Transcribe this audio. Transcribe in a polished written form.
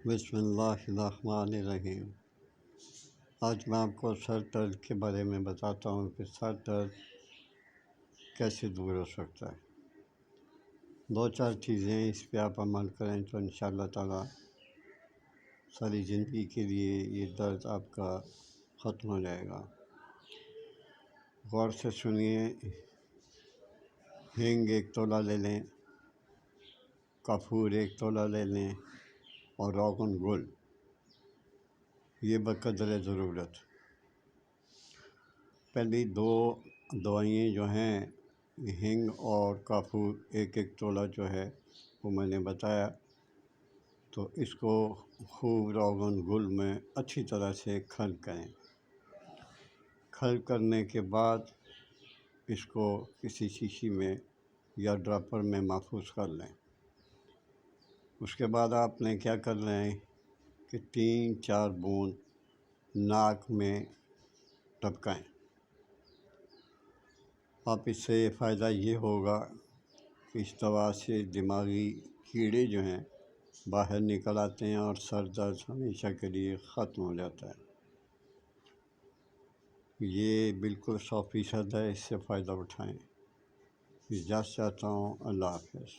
بسم اللہ الرحمن الرحیم۔ آج میں آپ کو سر درد کے بارے میں بتاتا ہوں کہ سر درد کیسے دور ہو سکتا ہے۔ 2-4 چیزیں اس پہ آپ عمل کریں تو انشاءاللہ تعالی ساری زندگی کے لیے یہ درد آپ کا ختم ہو جائے گا۔ غور سے سنیے۔ ہینگ 1 تولہ لے لیں، کافور 1 تولہ لے لیں اور روغن گل، یہ بقدر ضرورت۔ پہلی 2 دوائیں جو ہیں ہینگ اور کافور 1 تولہ جو ہے وہ میں نے بتایا، تو اس کو خوب روغن گل میں اچھی طرح سے کھل کریں۔ کھل کرنے کے بعد اس کو کسی شیشی میں یا ڈراپر میں محفوظ کر لیں۔ اس کے بعد آپ نے کیا کرنا ہے کہ 3-4 بوند ناک میں ٹپکائیں۔ آپ اس سے فائدہ یہ ہوگا کہ اس دوا سے دماغی کیڑے جو ہیں باہر نکل آتے ہیں اور سر درد ہمیشہ کے لیے ختم ہو جاتا ہے۔ یہ بالکل 100% ہے، اس سے فائدہ اٹھائیں۔ اجازت چاہتا ہوں، اللہ حافظ۔